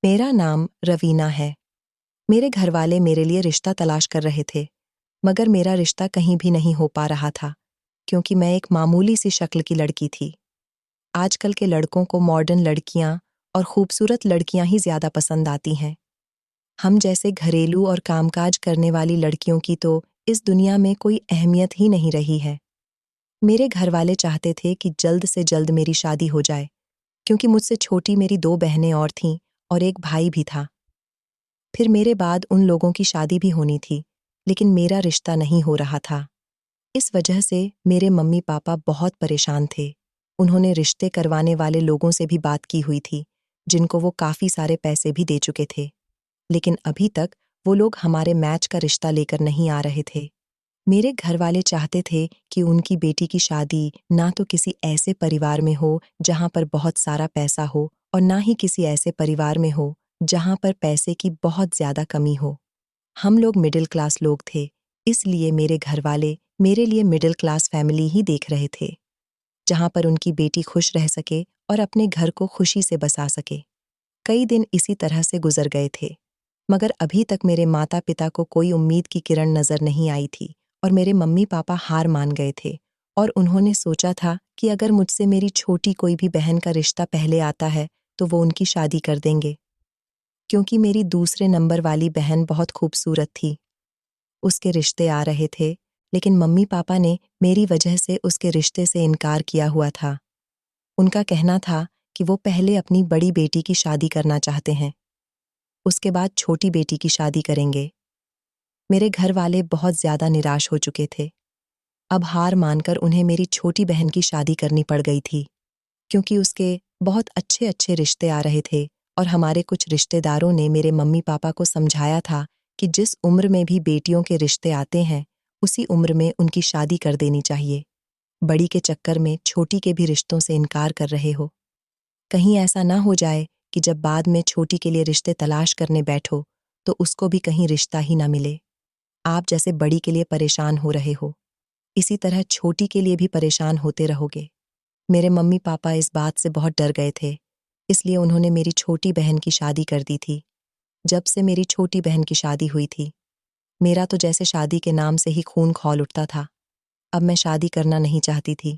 मेरा नाम रवीना है। मेरे घरवाले मेरे लिए रिश्ता तलाश कर रहे थे, मगर मेरा रिश्ता कहीं भी नहीं हो पा रहा था, क्योंकि मैं एक मामूली सी शक्ल की लड़की थी। आजकल के लड़कों को मॉडर्न लड़कियां और खूबसूरत लड़कियां ही ज़्यादा पसंद आती हैं। हम जैसे घरेलू और कामकाज करने वाली लड़कियों की तो इस दुनिया में कोई अहमियत ही नहीं रही है। मेरे घरवाले चाहते थे कि जल्द से जल्द मेरी शादी हो जाए, क्योंकि मुझसे छोटी मेरी 2 बहनें और थीं और एक भाई भी था। फिर मेरे बाद उन लोगों की शादी भी होनी थी, लेकिन मेरा रिश्ता नहीं हो रहा था। इस वजह से मेरे मम्मी-पापा बहुत परेशान थे। उन्होंने रिश्ते करवाने वाले लोगों से भी बात की हुई थी, जिनको वो काफ़ी सारे पैसे भी दे चुके थे। लेकिन अभी तक वो लोग हमारे मैच का रिश्ता लेकर नहीं आ रहे थे। मेरे घरवाले चाहते थे कि उनकी बेटी की शादी ना तो किसी ऐसे परिवार में हो जहाँ पर बहुत सारा पैसा हो और ना ही किसी ऐसे परिवार में हो जहाँ पर पैसे की बहुत ज़्यादा कमी हो। हम लोग मिडिल क्लास लोग थे, इसलिए मेरे घरवाले मेरे लिए मिडिल क्लास फैमिली ही देख रहे थे, जहाँ पर उनकी बेटी खुश रह सके और अपने घर को खुशी से बसा सके। कई दिन इसी तरह से गुजर गए थे, मगर अभी तक मेरे माता-पिता को कोई उम्मीद की किरण नज़र नहीं आई थी और मेरे मम्मी-पापा हार मान गए थे और उन्होंने सोचा था कि अगर मुझसे मेरी छोटी कोई भी बहन का रिश्ता पहले आता है, तो वो उनकी शादी कर देंगे। क्योंकि मेरी दूसरे नंबर वाली बहन बहुत खूबसूरत थी। उसके रिश्ते आ रहे थे, लेकिन मम्मी-पापा ने मेरी वजह से उसके रिश्ते से इनकार किया हुआ था। उनका कहना था कि वो पहले अपनी बड़ी बेटी की शादी करना चाहते हैं, उसके बाद छोटी बेटी की शादी करेंगे। मेरे घर वाले बहुत ज़्यादा निराश हो चुके थे। अब हार मानकर उन्हें मेरी छोटी बहन की शादी करनी पड़ गई थी, क्योंकि उसके बहुत अच्छे-अच्छे रिश्ते आ रहे थे और हमारे कुछ रिश्तेदारों ने मेरे मम्मी-पापा को समझाया था कि जिस उम्र में भी बेटियों के रिश्ते आते हैं, उसी उम्र में उनकी शादी कर देनी चाहिए। बड़ी के चक्कर में छोटी के भी रिश्तों से इनकार कर रहे हो। कहीं ऐसा ना हो जाए कि जब बाद में छोटी के लिए रिश्ते तलाश करने बैठो, तो उसको भी कहीं रिश्ता ही ना मिले। आप जैसे बड़ी के लिए परेशान हो रहे हो, इसी तरह छोटी के लिए भी परेशान होते रहोगे। मेरे मम्मी-पापा इस बात से बहुत डर गए थे, इसलिए उन्होंने मेरी छोटी बहन की शादी कर दी थी। जब से मेरी छोटी बहन की शादी हुई थी, मेरा तो जैसे शादी के नाम से ही खून खौल उठता था। अब मैं शादी करना नहीं चाहती थी।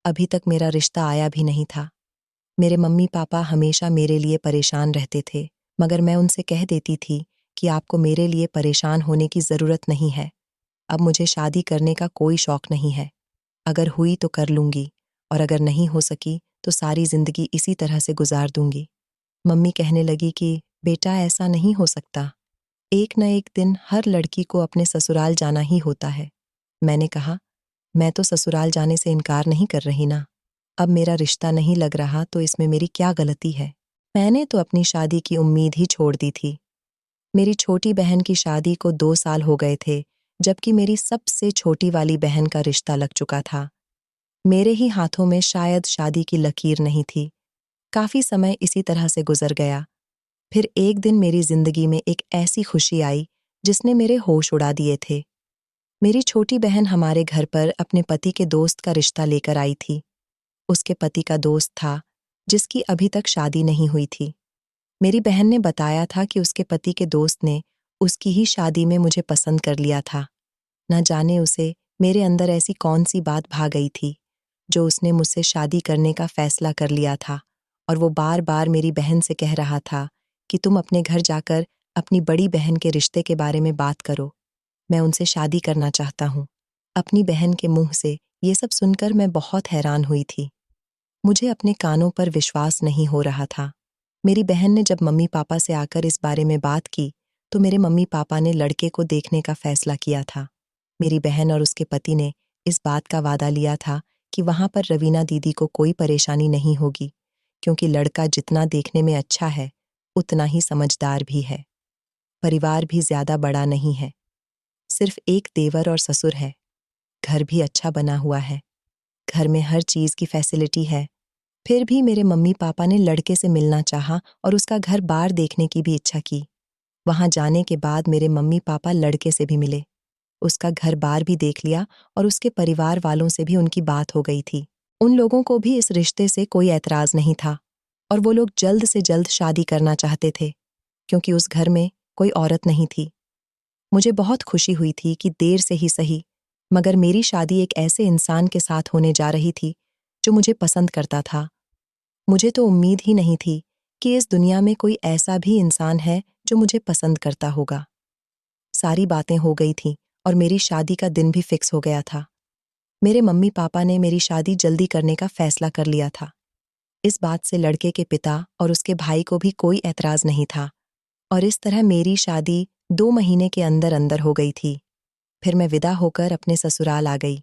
अभी तक मेरा रिश्ता आया भी नहीं था। मेरे मम्मी-पापा हमेशा मेरे लिए परेशान रहते थे, मगर मैं उनसे कह देती थी कि आपको मेरे लिए परेशान होने की ज़रूरत नहीं है। अब मुझे शादी करने का कोई शौक नहीं है। अगर हुई तो कर लूँगी और अगर नहीं हो सकी तो सारी ज़िंदगी इसी तरह से गुजार दूँगी। मम्मी कहने लगी कि बेटा ऐसा नहीं हो सकता। एक न एक दिन हर लड़की को अपने ससुराल जाना ही होता है। मैंने कहा, मैं तो ससुराल जाने से इनकार नहीं कर रही ना। अब मेरा रिश्ता नहीं लग रहा तो इसमें मेरी क्या गलती है? मैंने तो अपनी शादी की उम्मीद ही छोड़ दी थी। मेरी छोटी बहन की शादी को 2 साल हो गए थे, जबकि मेरी सबसे छोटी वाली बहन का रिश्ता लग चुका था। मेरे ही हाथों में शायद शादी की लकीर नहीं थी। काफ़ी समय इसी तरह से गुजर गया। फिर एक दिन मेरी ज़िंदगी में एक ऐसी खुशी आई, जिसने मेरे होश उड़ा दिए थे। मेरी छोटी बहन हमारे घर पर अपने पति के दोस्त का रिश्ता लेकर आई थी। उसके पति का दोस्त था, जिसकी अभी तक शादी नहीं हुई थी। मेरी बहन ने बताया था कि उसके पति के दोस्त ने उसकी ही शादी में मुझे पसंद कर लिया था। न जाने उसे मेरे अंदर ऐसी कौन-सी बात भा गई थी, जो उसने मुझसे शादी करने का फैसला कर लिया था और वो बार-बार मेरी बहन से कह रहा था कि तुम अपने घर जाकर अपनी बड़ी बहन के रिश्ते के बारे में बात करो। मैं उनसे शादी करना चाहता हूँ। अपनी बहन के मुँह से ये सब सुनकर मैं बहुत हैरान हुई थी। मुझे अपने कानों पर विश्वास नहीं हो रहा था। मेरी बहन ने जब मम्मी-पापा से आकर इस बारे में बात की, तो मेरे मम्मी-पापा ने लड़के को देखने का फैसला किया था। मेरी बहन और उसके पति ने इस बात का वादा लिया था कि वहाँ पर रवीना दीदी को कोई परेशानी नहीं होगी, क्योंकि लड़का जितना देखने में अच्छा है, उतना ही समझदार भी है। परिवार भी ज़्यादा बड़ा नहीं है। सिर्फ एक देवर और ससुर है। घर भी अच्छा बना हुआ है। घर में हर चीज़ की फैसिलिटी है। फिर भी मेरे मम्मी-पापा ने लड़के से मिलना चाहा और उसका घर-बार देखने की भी इच्छा की। वहाँ जाने के बाद मेरे मम्मी-पापा लड़के से भी मिले। उसका घर-बार भी देख लिया और उसके परिवार वालों से भी उनकी बात हो गई थी। उन लोगों को भी इस रिश्ते से कोई ऐतराज़ नहीं था और वो लोग जल्द से जल्द शादी करना चाहते थे क्योंकि उस घर में कोई औरत नहीं थी। मुझे बहुत खुशी हुई थी कि देर से ही सही, मगर मेरी शादी एक ऐसे इंसान के साथ होने जा रही थी जो मुझे पसंद करता था। मुझे तो उम्मीद ही नहीं थी कि इस दुनिया में कोई ऐसा भी इंसान है जो मुझे पसंद करता होगा। सारी बातें हो गई थीं और मेरी शादी का दिन भी फिक्स हो गया था। मेरे मम्मी पापा ने मेरी शादी जल्दी करने का फैसला कर लिया था। इस बात से लड़के के पिता और उसके भाई को भी कोई ऐतराज नहीं था और इस तरह मेरी शादी 2 महीने के अंदर अंदर हो गई थी। फिर मैं विदा होकर अपने ससुराल आ गई।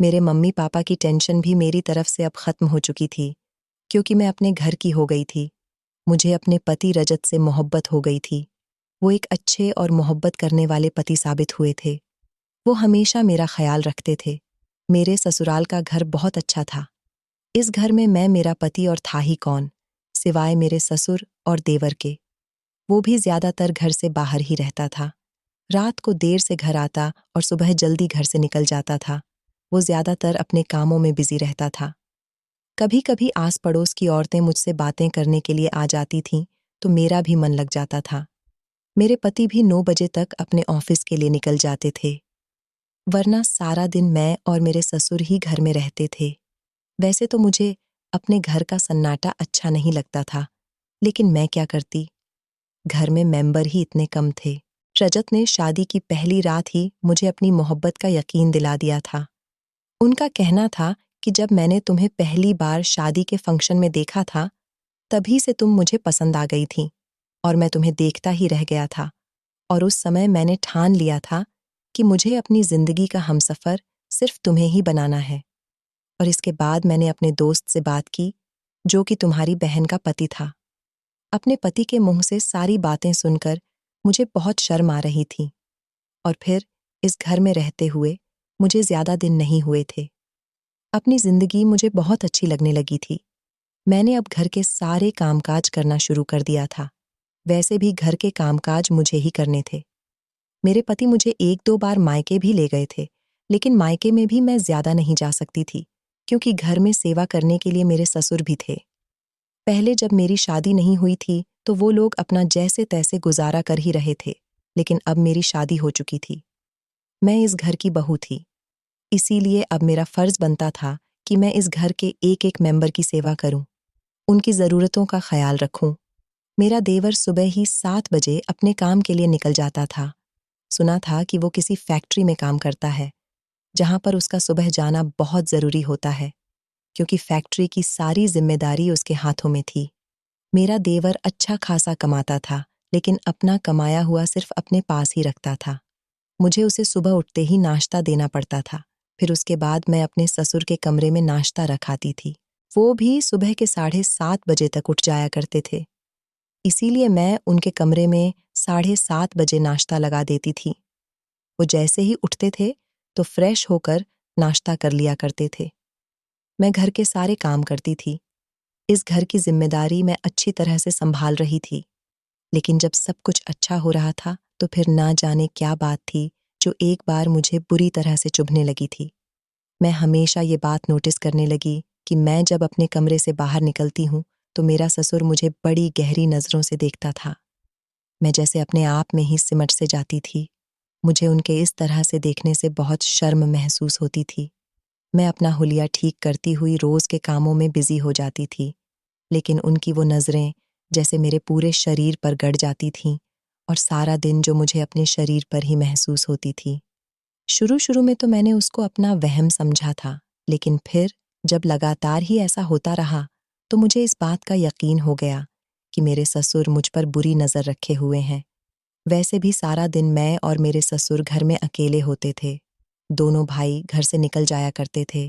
मेरे मम्मी पापा की टेंशन भी मेरी तरफ से अब खत्म हो चुकी थी क्योंकि मैं अपने घर की हो गई थी। मुझे अपने पति रजत से मोहब्बत हो गई थी। वो एक अच्छे और मोहब्बत करने वाले पति साबित हुए थे। वो हमेशा मेरा ख्याल रखते थे। मेरे ससुराल का घर बहुत अच्छा था। इस घर में मैं, मेरा पति और था ही कौन, सिवाय मेरे ससुर और देवर के। वो भी ज्यादातर घर से बाहर ही रहता था। रात को देर से घर आता और सुबह जल्दी घर से निकल जाता था। वो ज्यादातर अपने कामों में बिजी रहता था। कभी कभी आस पड़ोस की औरतें मुझसे बातें करने के लिए आ जाती थीं, तो मेरा भी मन लग जाता था। मेरे पति भी 9 बजे तक अपने ऑफिस के लिए निकल जाते थे, वरना सारा दिन मैं और मेरे ससुर ही घर में रहते थे। वैसे तो मुझे अपने घर का सन्नाटा अच्छा नहीं लगता था, लेकिन मैं क्या करती, घर में मेंबर ही इतने कम थे। रजत ने शादी की पहली रात ही मुझे अपनी मोहब्बत का यकीन दिला दिया था। उनका कहना था कि जब मैंने तुम्हें पहली बार शादी के फंक्शन में देखा था, तभी से तुम मुझे पसंद आ गई थी और मैं तुम्हें देखता ही रह गया था। और उस समय मैंने ठान लिया था कि मुझे अपनी जिंदगी का हमसफर सिर्फ तुम्हें ही बनाना है। और इसके बाद मैंने अपने दोस्त से बात की, जो कि तुम्हारी बहन का पति था। अपने पति के मुंह से सारी बातें सुनकर मुझे बहुत शर्म आ रही थी। और फिर इस घर में रहते हुए मुझे ज्यादा दिन नहीं हुए थे। अपनी जिंदगी मुझे बहुत अच्छी लगने लगी थी। मैंने अब घर के सारे कामकाज करना शुरू कर दिया था। वैसे भी घर के कामकाज मुझे ही करने थे। मेरे पति मुझे 1-2 बार मायके भी ले गए थे, लेकिन मायके में भी मैं ज्यादा नहीं जा सकती थी क्योंकि घर में सेवा करने के लिए मेरे ससुर भी थे। पहले जब मेरी शादी नहीं हुई थी तो वो लोग अपना जैसे तैसे गुजारा कर ही रहे थे, लेकिन अब मेरी शादी हो चुकी थी। मैं इस घर की बहू थी, इसीलिए अब मेरा फर्ज बनता था कि मैं इस घर के एक एक मेंबर की सेवा करूं, उनकी ज़रूरतों का ख्याल रखूं। मेरा देवर सुबह ही 7 बजे अपने काम के लिए निकल जाता था। सुना था कि वो किसी फैक्ट्री में काम करता है, जहां पर उसका सुबह जाना बहुत ज़रूरी होता है, क्योंकि फैक्ट्री की सारी जिम्मेदारी उसके हाथों में थी। मेरा देवर अच्छा खासा कमाता था, लेकिन अपना कमाया हुआ सिर्फ अपने पास ही रखता था। मुझे उसे सुबह उठते ही नाश्ता देना पड़ता था। फिर उसके बाद मैं अपने ससुर के कमरे में नाश्ता रखाती थी। वो भी सुबह के 7:30 बजे तक उठ जाया करते थे, इसीलिए मैं उनके कमरे में 7:30 बजे नाश्ता लगा देती थी। वो जैसे ही उठते थे तो फ्रेश होकर नाश्ता कर लिया करते थे। मैं घर के सारे काम करती थी। इस घर की जिम्मेदारी मैं अच्छी तरह से संभाल रही थी, लेकिन जब सब कुछ अच्छा हो रहा था तो फिर ना जाने क्या बात थी जो एक बार मुझे बुरी तरह से चुभने लगी थी। मैं हमेशा ये बात नोटिस करने लगी कि मैं जब अपने कमरे से बाहर निकलती हूँ तो मेरा ससुर मुझे बड़ी गहरी नज़रों से देखता था। मैं जैसे अपने आप में ही सिमट से जाती थी। मुझे उनके इस तरह से देखने से बहुत शर्म महसूस होती थी। मैं अपना हुलिया ठीक करती हुई रोज के कामों में बिजी हो जाती थी, लेकिन उनकी वो नज़रें जैसे मेरे पूरे शरीर पर गड़ जाती थीं और सारा दिन जो मुझे अपने शरीर पर ही महसूस होती थी। शुरू शुरू में तो मैंने उसको अपना वहम समझा था, लेकिन फिर जब लगातार ही ऐसा होता रहा तो मुझे इस बात का यकीन हो गया कि मेरे ससुर मुझ पर बुरी नज़र रखे हुए हैं। वैसे भी सारा दिन मैं और मेरे ससुर घर में अकेले होते थे। दोनों भाई घर से निकल जाया करते थे।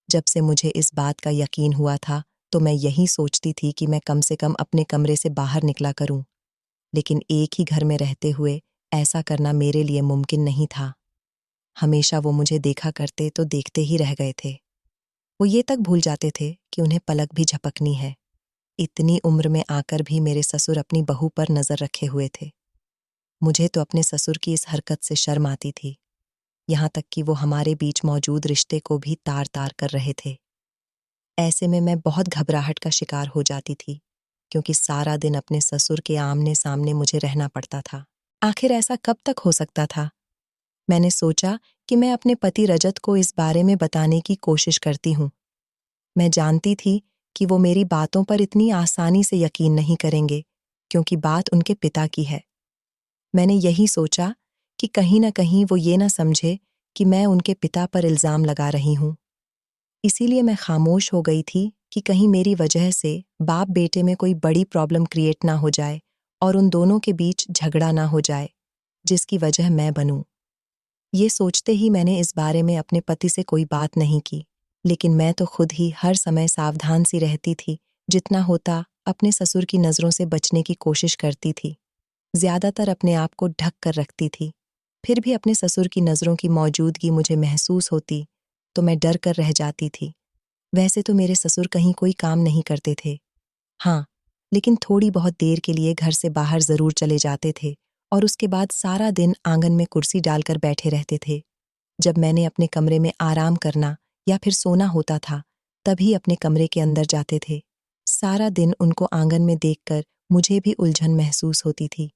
जब से मुझे इस बात का यकीन हुआ था तो मैं यही सोचती थी कि मैं कम से कम अपने कमरे से बाहर निकला करूं, लेकिन एक ही घर में रहते हुए ऐसा करना मेरे लिए मुमकिन नहीं था। हमेशा वो मुझे देखा करते तो देखते ही रह गए थे। वो ये तक भूल जाते थे कि उन्हें पलक भी झपकनी है। इतनी उम्र में आकर भी मेरे ससुर अपनी बहू पर नजर रखे हुए थे। मुझे तो अपने ससुर की इस हरकत से शर्म आती थी, यहाँ तक कि वो हमारे बीच मौजूद रिश्ते को भी तार तार कर रहे थे। ऐसे में मैं बहुत घबराहट का शिकार हो जाती थी, क्योंकि सारा दिन अपने ससुर के आमने सामने मुझे रहना पड़ता था। आखिर ऐसा कब तक हो सकता था? मैंने सोचा कि मैं अपने पति रजत को इस बारे में बताने की कोशिश करती हूँ। मैं जानती थी कि वो मेरी बातों पर इतनी आसानी से यकीन नहीं करेंगे, क्योंकि बात उनके पिता की है। मैंने यही सोचा कि कहीं न कहीं वो ये न समझे कि मैं उनके पिता पर इल्ज़ाम लगा रही हूँ। इसीलिए मैं खामोश हो गई थी कि कहीं मेरी वजह से बाप-बेटे में कोई बड़ी प्रॉब्लम क्रिएट ना हो जाए और उन दोनों के बीच झगड़ा ना हो जाए, जिसकी वजह मैं बनूँ। ये सोचते ही मैंने इस बारे में अपने पति से कोई बात नहीं की, लेकिन मैं तो खुद ही हर समय सावधान सी रहती थी, जितना होता अपने ससुर की नज़रों से बचने की कोशिश करती थी। ज़्यादातर अपने आप को ढक कर रखती थी। फिर भी अपने ससुर की नज़रों की मौजूदगी मुझे महसूस होती, तो मैं डर कर रह जाती थी। वैसे तो मेरे ससुर कहीं कोई काम नहीं करते थे। हाँ, लेकिन थोड़ी बहुत देर के लिए घर से बाहर ज़रूर चले जाते थे और उसके बाद सारा दिन आंगन में कुर्सी डालकर बैठे रहते थे। जब मैंने अपने कमरे में आराम करना या फिर सोना होता था, तभी अपने कमरे के अंदर जाते थे। सारा दिन उनको आंगन में देखकर मुझे भी उलझन महसूस होती थी।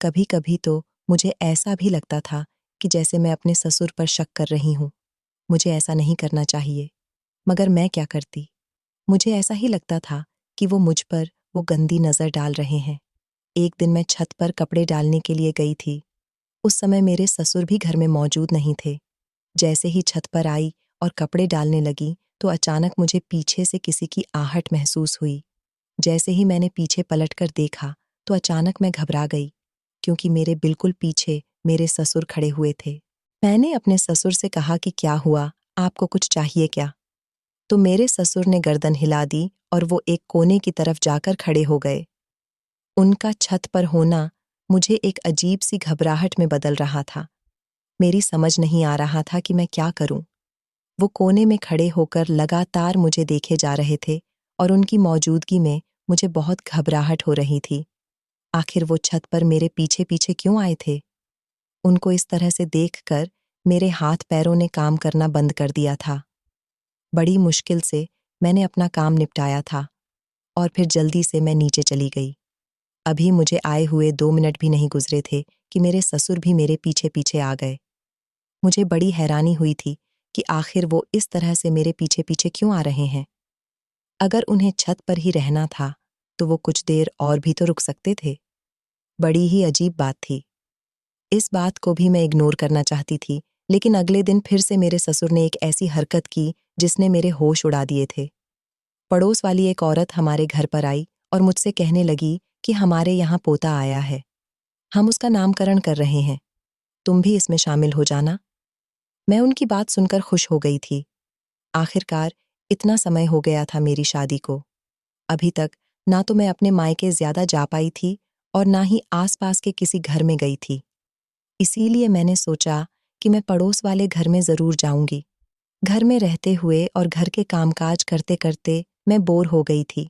कभी-कभी तो मुझे ऐसा भी लगता था कि जैसे मैं अपने ससुर पर शक कर रही हूँ। मुझे ऐसा नहीं करना चाहिए, मगर मैं क्या करती? मुझे ऐसा ही लगता था कि वो मुझ पर वो गंदी नज़र डाल रहे हैं। एक दिन मैं छत पर कपड़े डालने के लिए गई थी। उस समय मेरे ससुर भी घर में मौजूद नहीं थे। जैसे ही छत पर आई और कपड़े डालने लगी, तो अचानक मुझे पीछे से किसी की आहट महसूस हुई। जैसे ही मैंने पीछे पलटकर देखा, तो अचानक मैं घबरा गई, क्योंकि मेरे बिल्कुल पीछे मेरे ससुर खड़े हुए थे। मैंने अपने ससुर से कहा कि क्या हुआ, आपको कुछ चाहिए क्या? तो मेरे ससुर ने गर्दन हिला दी और वो एक कोने की तरफ जाकर खड़े हो गए। उनका छत पर होना मुझे एक अजीब सी घबराहट में बदल रहा था। मेरी समझ नहीं आ रहा था कि मैं क्या करूं। वो कोने में खड़े होकर लगातार मुझे देखे जा रहे थे और उनकी मौजूदगी में मुझे बहुत घबराहट हो रही थी। आखिर वो छत पर मेरे पीछे-पीछे क्यों आए थे? उनको इस तरह से देखकर मेरे हाथ-पैरों ने काम करना बंद कर दिया था। बड़ी मुश्किल से मैंने अपना काम निपटाया था और फिर जल्दी से मैं नीचे चली गई। अभी मुझे आए हुए 2 मिनट भी नहीं गुजरे थे कि मेरे ससुर भी मेरे पीछे-पीछे आ गए। मुझे बड़ी हैरानी हुई थी कि आखिर वो इस तरह से मेरे पीछे-पीछे क्यों आ रहे हैं? अगर उन्हें छत पर ही रहना था, तो वो कुछ देर और भी तो रुक सकते थे। बड़ी ही अजीब बात थी। इस बात को भी मैं इग्नोर करना चाहती थी, लेकिन अगले दिन फिर से मेरे ससुर ने एक ऐसी हरकत की जिसने मेरे होश उड़ा दिए थे। पड़ोस वाली एक औरत हमारे घर पर आई और मुझसे कहने लगी कि हमारे यहाँ पोता आया है। हम उसका नामकरण कर रहे हैं। तुम भी इसमें शामिल हो जाना। मैं उनकी बात सुनकर खुश हो गई थी। आखिरकार इतना समय हो गया था मेरी शादी को। अभी तक ना तो मैं अपने मायके ज़्यादा जा पाई थी और ना ही आस-पास के किसी घर में गई थी। इसीलिए मैंने सोचा कि मैं पड़ोस वाले घर में ज़रूर जाऊंगी। घर में रहते हुए और घर के कामकाज करते-करते मैं बोर हो गई थी।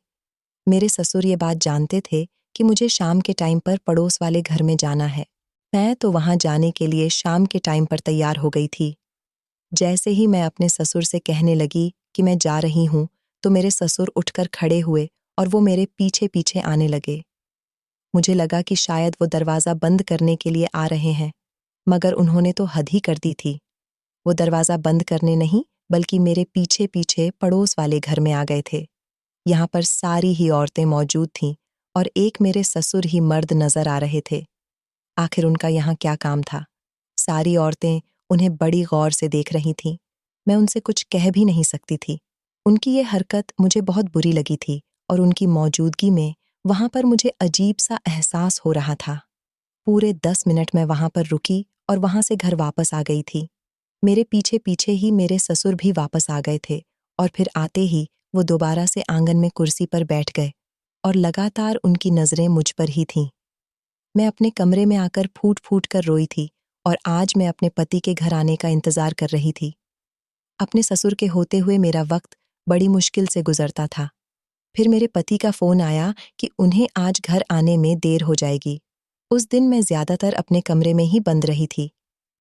मेरे ससुर ये बात जानते थे कि मुझे शाम के टाइम पर पड़ोस वाले घर में जाना है। मैं तो वहां जाने के लिए शाम के टाइम पर तैयार हो गई थी। जैसे ही मैं अपने ससुर से कहने लगी कि मैं जा रही हूँ, तो मेरे ससुर उठकर खड़े हुए और वो मेरे पीछे-पीछे आने लगे। मुझे लगा कि शायद वो दरवाज़ा बंद करने के लिए आ रहे हैं, मगर उन्होंने तो हद ही कर दी थी। वो दरवाज़ा बंद करने नहीं, बल्कि मेरे पीछे-पीछे पड़ोस वाले घर में आ गए थे। यहाँ पर सारी ही औरतें मौजूद थीं और एक मेरे ससुर ही मर्द नज़र आ रहे थे। आखिर उनका यहाँ क्या काम था? सारी औरतें उन्हें बड़ी गौर से देख रही थीं। मैं उनसे कुछ कह भी नहीं सकती थी। उनकी ये हरकत मुझे बहुत बुरी लगी थी और उनकी मौजूदगी में वहाँ पर मुझे अजीब-सा एहसास हो रहा था। पूरे 10 मिनट मैं वहाँ पर रुकी और वहाँ से घर वापस आ गई थी। मेरे पीछे-पीछे ही मेरे ससुर भी वापस आ गए थे और फिर आते ही वो दोबारा से आंगन में कुर्सी पर बैठ गए और लगातार उनकी नज़रें मुझ पर ही थीं। मैं अपने कमरे में आकर फूट-फूट कर रोई थी और आज मैं अपने पति के घर आने का इंतज़ार कर रही थी। अपने ससुर के होते हुए मेरा वक़्त बड़ी मुश्किल से गुज़रता था। फिर मेरे पति का फ़ोन आया कि उन्हें आज घर आने में देर हो जाएगी। उस दिन मैं ज़्यादातर अपने कमरे में ही बंद रही थी,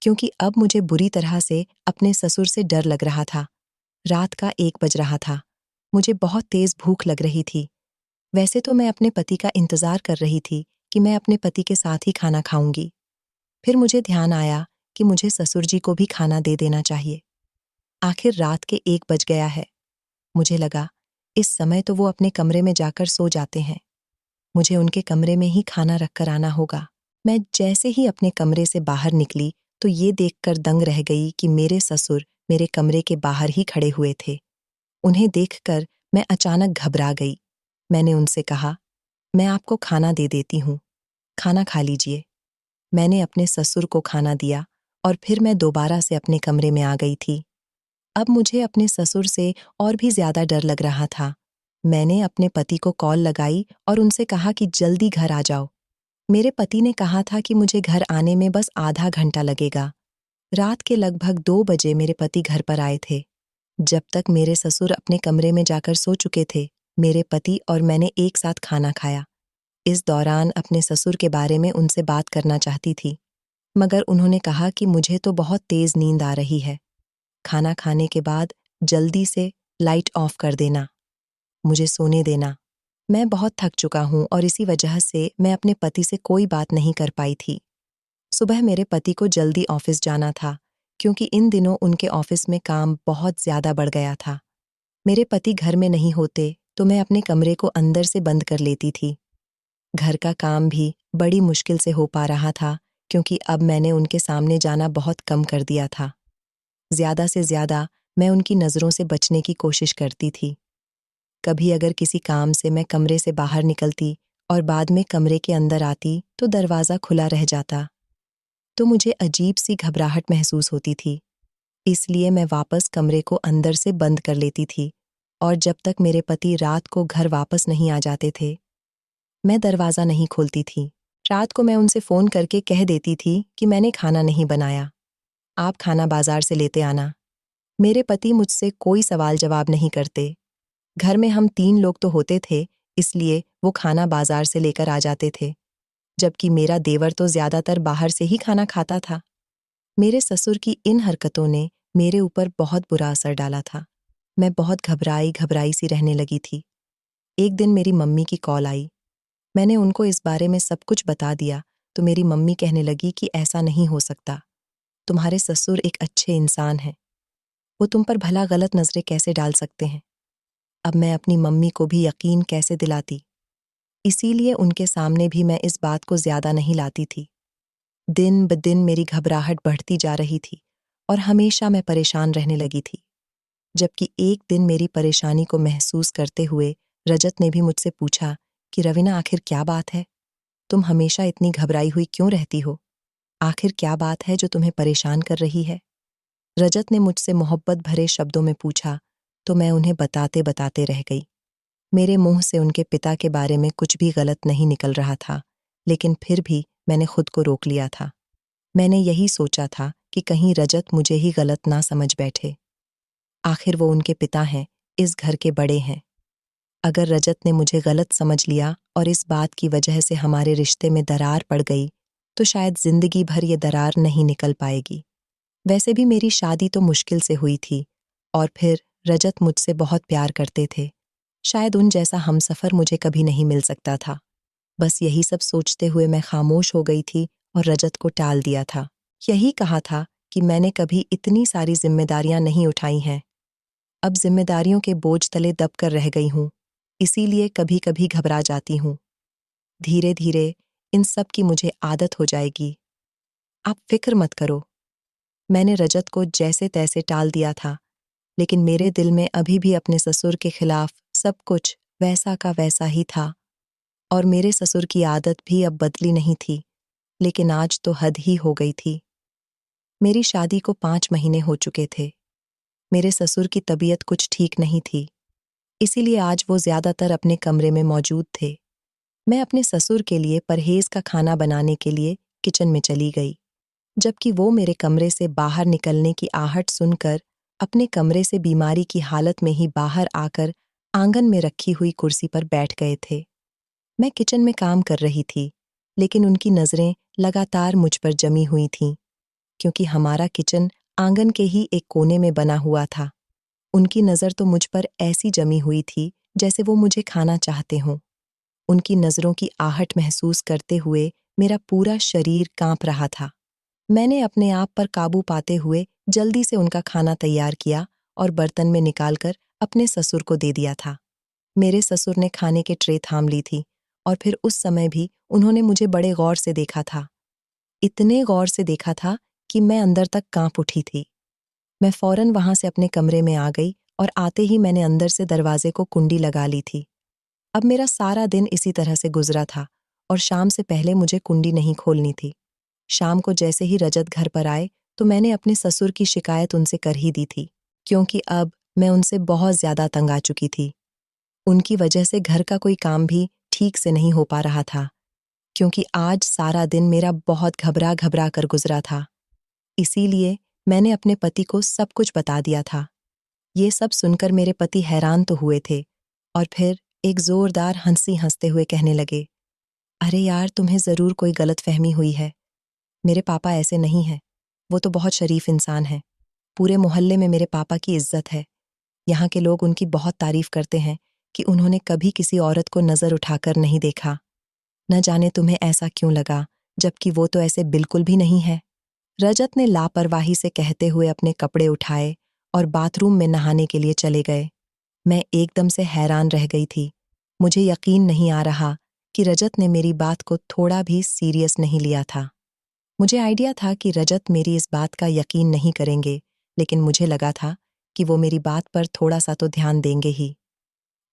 क्योंकि अब मुझे बुरी तरह से अपने ससुर से डर लग रहा था। रात का 1 बज रहा था। मुझे बहुत तेज भूख लग रही थी। वैसे तो मैं अपने पति का इंतजार कर रही थी कि मैं अपने पति के साथ ही खाना खाऊंगी। फिर मुझे ध्यान आया कि मुझे ससुर जी को भी खाना दे देना चाहिए। आखिर रात के 1 बज गया है। मुझे लगा इस समय तो वो अपने कमरे में जाकर सो जाते हैं। मुझे उनके कमरे में ही खाना रखकर आना होगा। मैं जैसे ही अपने कमरे से बाहर निकली तो ये देखकर दंग रह गई कि मेरे ससुर मेरे कमरे के बाहर ही खड़े हुए थे। उन्हें देखकर मैं अचानक घबरा गई। मैंने उनसे कहा, मैं आपको खाना दे देती हूँ, खाना खा लीजिए। मैंने अपने ससुर को खाना दिया और फिर मैं दोबारा से अपने कमरे में आ गई थी। अब मुझे अपने ससुर से और भी ज्यादा डर लग रहा था। मैंने अपने पति को कॉल लगाई और उनसे कहा कि जल्दी घर आ जाओ। मेरे पति ने कहा था कि मुझे घर आने में बस आधा घंटा लगेगा। रात के लगभग 2 बजे मेरे पति घर पर आए थे। जब तक मेरे ससुर अपने कमरे में जाकर सो चुके थे, मेरे पति और मैंने एक साथ खाना खाया। इस दौरान अपने ससुर के बारे में उनसे बात करना चाहती थी, मगर उन्होंने कहा कि मुझे तो बहुत तेज नींद आ रही है। खाना खाने के बाद जल्दी से लाइट ऑफ कर देना, मुझे सोने देना। मैं बहुत थक चुका हूँ और इसी वजह से मैं अपने पति से कोई बात नहीं कर पाई थी। सुबह मेरे पति को जल्दी ऑफिस जाना था, क्योंकि इन दिनों उनके ऑफिस में काम बहुत ज्यादा बढ़ गया था। मेरे पति घर में नहीं होते तो मैं अपने कमरे को अंदर से बंद कर लेती थी। घर का काम भी बड़ी मुश्किल से हो पा रहा था, क्योंकि अब मैंने उनके सामने जाना बहुत कम कर दिया था। ज्यादा से ज्यादा मैं उनकी नजरों से बचने की कोशिश करती थी। कभी अगर किसी काम से मैं कमरे से बाहर निकलती और बाद में कमरे के अंदर आती तो दरवाजा खुला रह जाता, तो मुझे अजीब सी घबराहट महसूस होती थी। इसलिए मैं वापस कमरे को अंदर से बंद कर लेती थी और जब तक मेरे पति रात को घर वापस नहीं आ जाते थे, मैं दरवाजा नहीं खोलती थी। रात को मैं उनसे फोन करके कह देती थी कि मैंने खाना नहीं बनाया, आप खाना बाजार से लेते आना। मेरे पति मुझसे कोई सवाल जवाब नहीं करते। घर में हम 3 लोग तो होते थे, इसलिए वो खाना बाजार से लेकर आ जाते थे, जबकि मेरा देवर तो ज्यादातर बाहर से ही खाना खाता था। मेरे ससुर की इन हरकतों ने मेरे ऊपर बहुत बुरा असर डाला था। मैं बहुत घबराई घबराई सी रहने लगी थी। एक दिन मेरी मम्मी की कॉल आई। मैंने उनको इस बारे में सब कुछ बता दिया तो मेरी मम्मी कहने लगी कि ऐसा नहीं हो सकता। तुम्हारे ससुर एक अच्छे इंसान हैं। वो तुम पर भला गलत नजरें कैसे डाल सकते हैं। अब मैं अपनी मम्मी को भी यकीन कैसे दिलाती। इसीलिए उनके सामने भी मैं इस बात को ज्यादा नहीं लाती थी। दिन ब दिन मेरी घबराहट बढ़ती जा रही थी और हमेशा मैं परेशान रहने लगी थी। जबकि एक दिन मेरी परेशानी को महसूस करते हुए रजत ने भी मुझसे पूछा कि रवीना, आखिर क्या बात है? तुम हमेशा इतनी घबराई हुई क्यों रहती हो? आखिर क्या बात है जो तुम्हें परेशान कर रही है? रजत ने मुझसे मोहब्बत भरे शब्दों में पूछा, तो मैं उन्हें बताते बताते रह गई। मेरे मुंह से उनके पिता के बारे में कुछ भी गलत नहीं निकल रहा था, लेकिन फिर भी मैंने खुद को रोक लिया था। मैंने यही सोचा था कि कहीं रजत मुझे ही गलत ना समझ बैठे। आखिर वो उनके पिता हैं, इस घर के बड़े हैं। अगर रजत ने मुझे गलत समझ लिया और इस बात की वजह से हमारे रिश्ते में दरार पड़ गई, तो शायद जिंदगी भर ये दरार नहीं निकल पाएगी। वैसे भी मेरी शादी तो मुश्किल से हुई थी और फिर रजत मुझसे बहुत प्यार करते थे। शायद उन जैसा हमसफर मुझे कभी नहीं मिल सकता था। बस यही सब सोचते हुए मैं खामोश हो गई थी और रजत को टाल दिया था। यही कहा था कि मैंने कभी इतनी सारी जिम्मेदारियां नहीं उठाई हैं। अब जिम्मेदारियों के बोझ तले दबकर रह गई हूँ, इसीलिए कभी कभी घबरा जाती हूँ। धीरे धीरे इन सब की मुझे आदत हो जाएगी। आप फिक्र मत करो। मैंने रजत को जैसे तैसे टाल दिया था, लेकिन मेरे दिल में अभी भी अपने ससुर के खिलाफ सब कुछ वैसा का वैसा ही था। और मेरे ससुर की आदत भी अब बदली नहीं थी, लेकिन आज तो हद ही हो गई थी। मेरी शादी को 5 महीने हो चुके थे। मेरे ससुर की तबीयत कुछ ठीक नहीं थी, इसीलिए आज वो ज्यादातर अपने कमरे में मौजूद थे। मैं अपने ससुर के लिए परहेज का खाना बनाने के लिए किचन में चली गई, जबकि वो मेरे कमरे से बाहर निकलने की आहट सुनकर अपने कमरे से बीमारी की हालत में ही बाहर आकर आंगन में रखी हुई कुर्सी पर बैठ गए थे। मैं किचन में काम कर रही थी, लेकिन उनकी नजरें लगातार मुझ पर जमी हुई थीं, क्योंकि हमारा किचन आंगन के ही एक कोने में बना हुआ था। उनकी नज़र तो मुझ पर ऐसी जमी हुई थी जैसे वो मुझे खाना चाहते हों। उनकी नज़रों की आहट महसूस करते हुए मेरा पूरा शरीर कांप रहा था। मैंने अपने आप पर काबू पाते हुए जल्दी से उनका खाना तैयार किया और बर्तन में निकालकर अपने ससुर को दे दिया था। मेरे ससुर ने खाने के ट्रे थाम ली थी और फिर उस समय भी उन्होंने मुझे बड़े गौर से देखा था। इतने गौर से देखा था कि मैं अंदर तक कांप उठी थी। मैं फौरन वहां से अपने कमरे में आ गई और आते ही मैंने अंदर से दरवाजे को कुंडी लगा ली थी। अब मेरा सारा दिन इसी तरह से गुजरा था और शाम से पहले मुझे कुंडी नहीं खोलनी थी। शाम को जैसे ही रजत घर पर आए तो मैंने अपने ससुर की शिकायत उनसे कर ही दी थी, क्योंकि अब मैं उनसे बहुत ज्यादा तंग आ चुकी थी। उनकी वजह से घर का कोई काम भी ठीक से नहीं हो पा रहा था, क्योंकि आज सारा दिन मेरा बहुत घबरा घबरा कर गुजरा था। इसीलिए मैंने अपने पति को सब कुछ बता दिया था। ये सब सुनकर मेरे पति हैरान तो हुए थे और फिर एक जोरदार हंसी हंसते हुए कहने लगे, अरे यार, तुम्हें जरूर कोई गलतफहमी हुई है। मेरे पापा ऐसे नहीं हैं। वो तो बहुत शरीफ इंसान हैं। पूरे मोहल्ले में मेरे पापा की इज्जत है। यहाँ के लोग उनकी बहुत तारीफ करते हैं कि उन्होंने कभी किसी औरत को नजर उठाकर नहीं देखा। न जाने तुम्हें ऐसा क्यों लगा, जबकि वो तो ऐसे बिल्कुल भी नहीं है। रजत ने लापरवाही से कहते हुए अपने कपड़े उठाए और बाथरूम में नहाने के लिए चले गए। मैं एकदम से हैरान रह गई थी। मुझे यकीन नहीं आ रहा कि रजत ने मेरी बात को थोड़ा भी सीरियस नहीं लिया था। मुझे आइडिया था कि रजत मेरी इस बात का यकीन नहीं करेंगे, लेकिन मुझे लगा था कि वो मेरी बात पर थोड़ा सा तो ध्यान देंगे ही।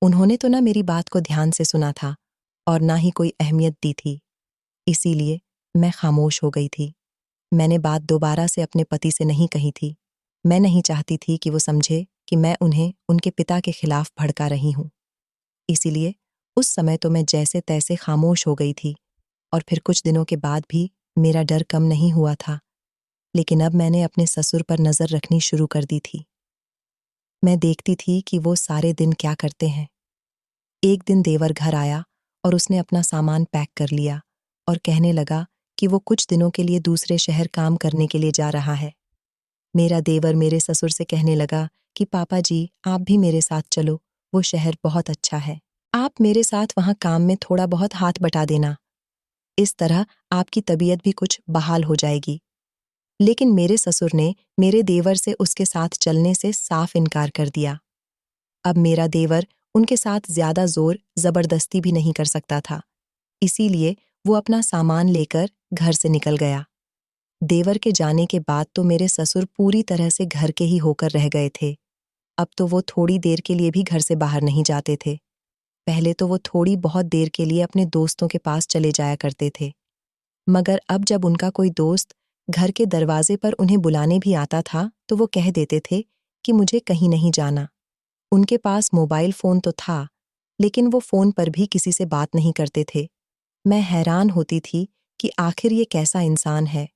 उन्होंने तो ना मेरी बात को ध्यान से सुना था और ना ही कोई अहमियत दी थी। इसीलिए मैं खामोश हो गई थी। मैंने बात दोबारा से अपने पति से नहीं कही थी। मैं नहीं चाहती थी कि वो समझे कि मैं उन्हें उनके पिता के खिलाफ भड़का रही हूँ। इसीलिए उस समय तो मैं जैसे तैसे खामोश हो गई थी और फिर कुछ दिनों के बाद भी मेरा डर कम नहीं हुआ था। लेकिन अब मैंने अपने ससुर पर नजर रखनी शुरू कर दी थी। मैं देखती थी कि वो सारे दिन क्या करते हैं। एक दिन देवर घर आया और उसने अपना सामान पैक कर लिया और कहने लगा कि वो कुछ दिनों के लिए दूसरे शहर काम करने के लिए जा रहा है। मेरा देवर मेरे ससुर से कहने लगा कि पापा जी, आप भी मेरे साथ चलो, वो शहर बहुत अच्छा है। आप मेरे साथ वहाँ काम में थोड़ा बहुत हाथ बटा देना। इस तरह आपकी तबीयत भी कुछ बहाल हो जाएगी। लेकिन मेरे ससुर ने मेरे देवर से उसके साथ चलने से साफ इनकार कर दिया। अब मेरा देवर उनके साथ ज्यादा जोर जबरदस्ती भी नहीं कर सकता था। इसीलिए वो अपना सामान लेकर घर से निकल गया। देवर के जाने के बाद तो मेरे ससुर पूरी तरह से घर के ही होकर रह गए थे। अब तो वो थोड़ी देर के लिए भी घर से बाहर नहीं जाते थे। पहले तो वो थोड़ी बहुत देर के लिए अपने दोस्तों के पास चले जाया करते थे, मगर अब जब उनका कोई दोस्त घर के दरवाजे पर उन्हें बुलाने भी आता था तो वो कह देते थे कि मुझे कहीं नहीं जाना। उनके पास मोबाइल फ़ोन तो था, लेकिन वो फ़ोन पर भी किसी से बात नहीं करते थे। मैं हैरान होती थी कि आखिर ये कैसा इंसान है।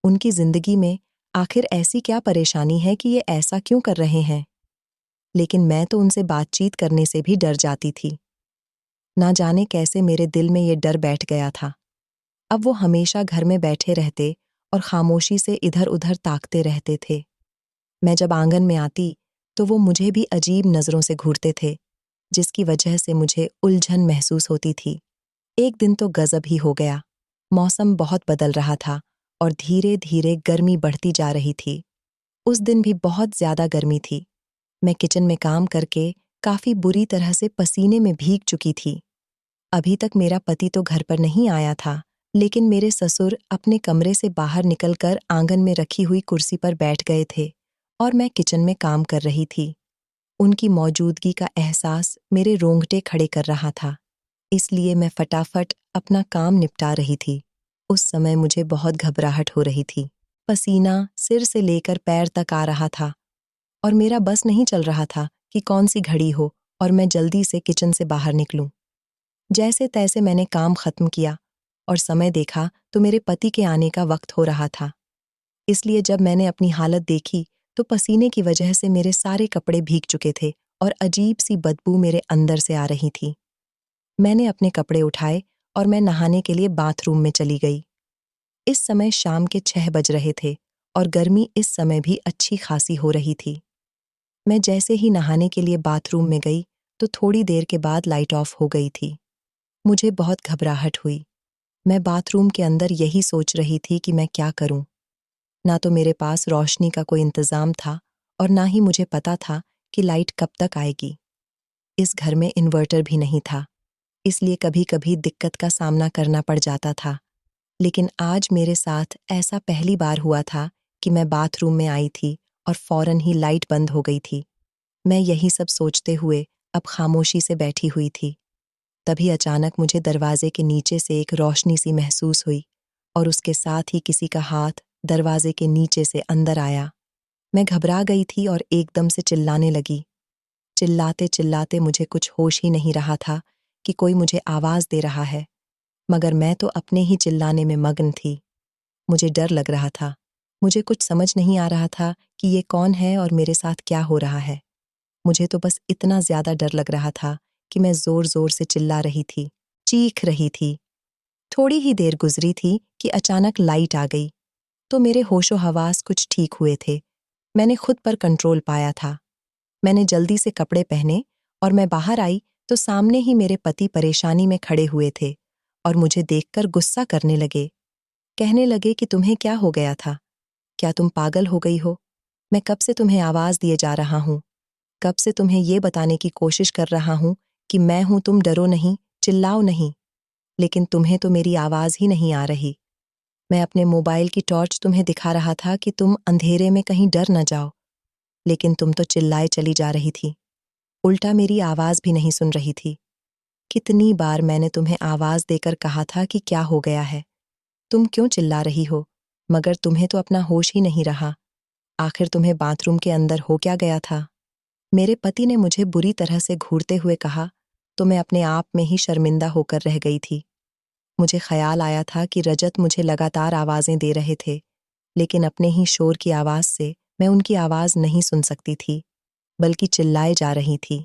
उनकी ज़िंदगी में आखिर ऐसी क्या परेशानी है कि ये ऐसा क्यों कर रहे हैं? लेकिन मैं तो उनसे बातचीत करने से भी डर जाती थी। ना जाने कैसे मेरे दिल में ये डर बैठ गया था। अब वो हमेशा घर में बैठे रहते और खामोशी से इधर-उधर ताकते रहते थे। मैं जब आंगन में आती, तो वो मुझे भी अजीब नज़रों से घूरते थे, जिसकी वजह से मुझे उलझन महसूस होती थी। एक दिन तो गज़ब ही हो गया। मौसम बहुत बदल रहा था और धीरे-धीरे गर्मी बढ़ती जा रही थी। उस दिन भी बहुत ज़्यादा गर्मी थी। मैं किचन में काम करके काफ़ी बुरी तरह से पसीने में भीग चुकी थी। अभी तक मेरा पति तो घर पर नहीं आया था, लेकिन मेरे ससुर अपने कमरे से बाहर निकलकर आंगन में रखी हुई कुर्सी पर बैठ गए थे और मैं किचन में काम कर रही थी। उनकी मौजूदगी का एहसास मेरे रोंगटे खड़े कर रहा था, इसलिए मैं फटाफट अपना काम निपटा रही थी। उस समय मुझे बहुत घबराहट हो रही थी। पसीना सिर से लेकर पैर तक आ रहा था और मेरा बस नहीं चल रहा था कि कौन सी घड़ी हो और मैं जल्दी से किचन से बाहर निकलूं। जैसे तैसे मैंने काम खत्म किया और समय देखा तो मेरे पति के आने का वक्त हो रहा था। इसलिए जब मैंने अपनी हालत देखी तो पसीने की वजह से मेरे सारे कपड़े भीग चुके थे और अजीब सी बदबू मेरे अंदर से आ रही थी। मैंने अपने कपड़े उठाए और मैं नहाने के लिए बाथरूम में चली गई। इस समय शाम के 6 बज रहे थे और गर्मी इस समय भी अच्छी खासी हो रही थी। मैं जैसे ही नहाने के लिए बाथरूम में गई तो थोड़ी देर के बाद लाइट ऑफ हो गई थी। मुझे बहुत घबराहट हुई। मैं बाथरूम के अंदर यही सोच रही थी कि मैं क्या करूं। ना तो मेरे पास रोशनी का कोई इंतजाम था और ना ही मुझे पता था कि लाइट कब तक आएगी। इस घर में इन्वर्टर भी नहीं था, इसलिए कभी-कभी दिक्कत का सामना करना पड़ जाता था। लेकिन आज मेरे साथ ऐसा पहली बार हुआ था कि मैं बाथरूम में आई थी और फौरन ही लाइट बंद हो गई थी। मैं यही सब सोचते हुए अब खामोशी से बैठी हुई थी। तभी अचानक मुझे दरवाजे के नीचे से एक रोशनी सी महसूस हुई और उसके साथ ही किसी का हाथ दरवाजे के नीचे से अंदर आया। मैं घबरा गई थी और एकदम से चिल्लाने लगी। चिल्लाते चिल्लाते मुझे कुछ होश ही नहीं रहा था कि कोई मुझे आवाज दे रहा है, मगर मैं तो अपने ही चिल्लाने में मग्न थी। मुझे डर लग रहा था। मुझे कुछ समझ नहीं आ रहा था कि ये कौन है और मेरे साथ क्या हो रहा है। मुझे तो बस इतना ज्यादा डर लग रहा था कि मैं जोर-जोर से चिल्ला रही थी, चीख रही थी। थोड़ी ही देर गुजरी थी कि अचानक लाइट आ गई, तो मेरे होशो-हवास कुछ ठीक हुए थे। मैंने खुद पर कंट्रोल पाया था। मैंने जल्दी से कपड़े पहने और मैं बाहर आई तो सामने ही मेरे पति परेशानी में खड़े हुए थे और मुझे देखकर गुस्सा करने लगे। कहने लगे कि तुम्हें क्या हो गया था? क्या तुम पागल हो गई हो? मैं कब से तुम्हें आवाज दिए जा रहा हूँ। कब से तुम्हें ये बताने की कोशिश कर रहा हूँ कि मैं हूं, तुम डरो नहीं, चिल्लाओ नहीं, लेकिन तुम्हें तो मेरी आवाज ही नहीं आ रही। मैं अपने मोबाइल की टॉर्च तुम्हें दिखा रहा था कि तुम अंधेरे में कहीं डर न जाओ, लेकिन तुम तो चिल्लाए चली जा रही थी। उल्टा मेरी आवाज भी नहीं सुन रही थी। कितनी बार मैंने तुम्हें आवाज देकर कहा था कि क्या हो गया है? तुम क्यों चिल्ला रही हो? मगर तुम्हें तो अपना होश ही नहीं रहा। आखिर तुम्हें बाथरूम के अंदर हो क्या गया था? मेरे पति ने मुझे बुरी तरह से घूरते हुए कहा, तो मैं अपने आप में ही शर्मिंदा होकर रह गई थी। मुझे ख्याल आया था कि रजत मुझे लगातार आवाजें दे रहे थे, लेकिन अपने ही शोर की आवाज से मैं उनकी आवाज नहीं सुन सकती थी, बल्कि चिल्लाए जा रही थी।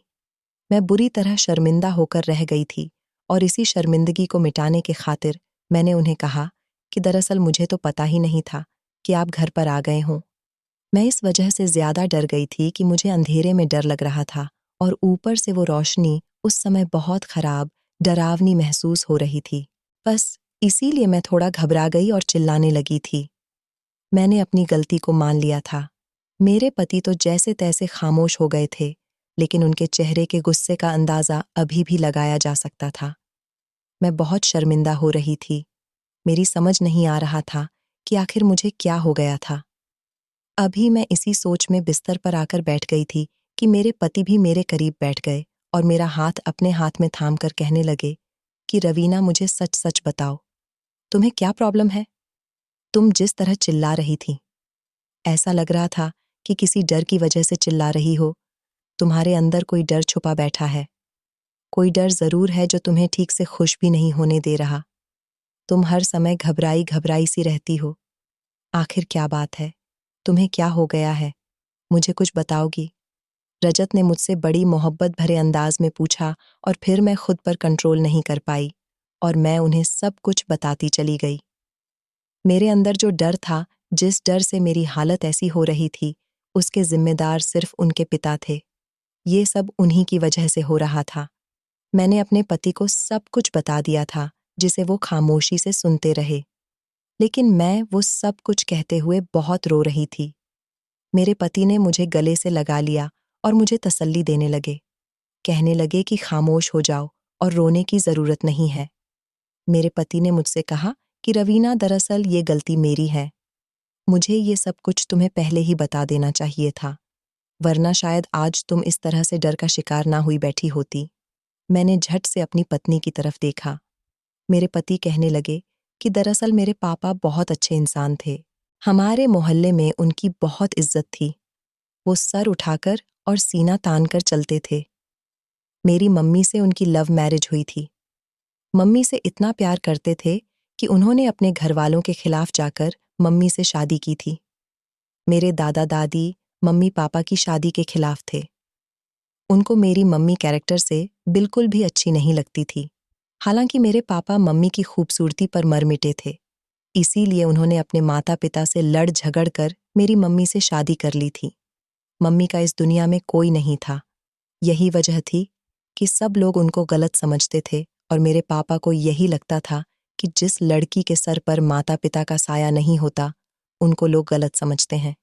मैं बुरी तरह शर्मिंदा होकर रह गई थी और इसी शर्मिंदगी को मिटाने के खातिर मैंने उन्हें कहा कि दरअसल मुझे तो पता ही नहीं था कि आप घर पर आ गए हों। मैं इस वजह से ज्यादा डर गई थी कि मुझे अंधेरे में डर लग रहा था और ऊपर से वो रोशनी उस समय बहुत खराब, डरावनी महसूस हो रही थी। बस इसीलिए मैं थोड़ा घबरा गई और चिल्लाने लगी थी। मैंने अपनी गलती को मान लिया था। मेरे पति तो जैसे तैसे खामोश हो गए थे, लेकिन उनके चेहरे के गुस्से का अंदाजा अभी भी लगाया जा सकता था। मैं बहुत शर्मिंदा हो रही थी। मेरी समझ नहीं आ रहा था कि आखिर मुझे क्या हो गया था। अभी मैं इसी सोच में बिस्तर पर आकर बैठ गई थी कि मेरे पति भी मेरे करीब बैठ गए और मेरा हाथ अपने हाथ में थाम कर कहने लगे कि रवीना, मुझे सच सच बताओ, तुम्हें क्या प्रॉब्लम है? तुम जिस तरह चिल्ला रही थी, ऐसा लग रहा था कि किसी डर की वजह से चिल्ला रही हो। तुम्हारे अंदर कोई डर छुपा बैठा है। कोई डर जरूर है जो तुम्हें ठीक से खुश भी नहीं होने दे रहा। तुम हर समय घबराई घबराई सी रहती हो। आखिर क्या बात है? तुम्हें क्या हो गया है? मुझे कुछ बताओगी? रजत ने मुझसे बड़ी मोहब्बत भरे अंदाज में पूछा और फिर मैं खुद पर कंट्रोल नहीं कर पाई और मैं उन्हें सब कुछ बताती चली गई। मेरे अंदर जो डर था, जिस डर से मेरी हालत ऐसी हो रही थी, उसके जिम्मेदार सिर्फ उनके पिता थे। ये सब उन्हीं की वजह से हो रहा था। मैंने अपने पति को सब कुछ बता दिया था, जिसे वो खामोशी से सुनते रहे। लेकिन मैं वो सब कुछ कहते हुए बहुत रो रही थी। मेरे पति ने मुझे गले से लगा लिया और मुझे तसल्ली देने लगे। कहने लगे कि खामोश हो जाओ और रोने की जरूरत नहीं है। मेरे पति ने मुझसे कहा कि रवीना, दरअसल ये गलती मेरी है। मुझे ये सब कुछ तुम्हें पहले ही बता देना चाहिए था, वरना शायद आज तुम इस तरह से डर का शिकार ना हुई बैठी होती। मैंने झट से अपनी पत्नी की तरफ देखा। मेरे पति कहने लगे कि दरअसल मेरे पापा बहुत अच्छे इंसान थे। हमारे मोहल्ले में उनकी बहुत इज्जत थी। वो सर उठाकर और सीना तानकर चलते थे। मेरी मम्मी से उनकी लव मैरिज हुई थी। मम्मी से इतना प्यार करते थे कि उन्होंने अपने घरवालों के खिलाफ जाकर मम्मी से शादी की थी। मेरे दादा दादी मम्मी पापा की शादी के खिलाफ थे। उनको मेरी मम्मी कैरेक्टर से बिल्कुल भी अच्छी नहीं लगती थी। हालांकि मेरे पापा मम्मी की खूबसूरती पर मर मिटे थे, इसीलिए उन्होंने अपने माता पिता से लड़ झगड़ कर मेरी मम्मी से शादी कर ली थी। मम्मी का इस दुनिया में कोई नहीं था। यही वजह थी कि सब लोग उनको गलत समझते थे और मेरे पापा को यही लगता था कि जिस लड़की के सर पर माता पिता का साया नहीं होता, उनको लोग गलत समझते हैं।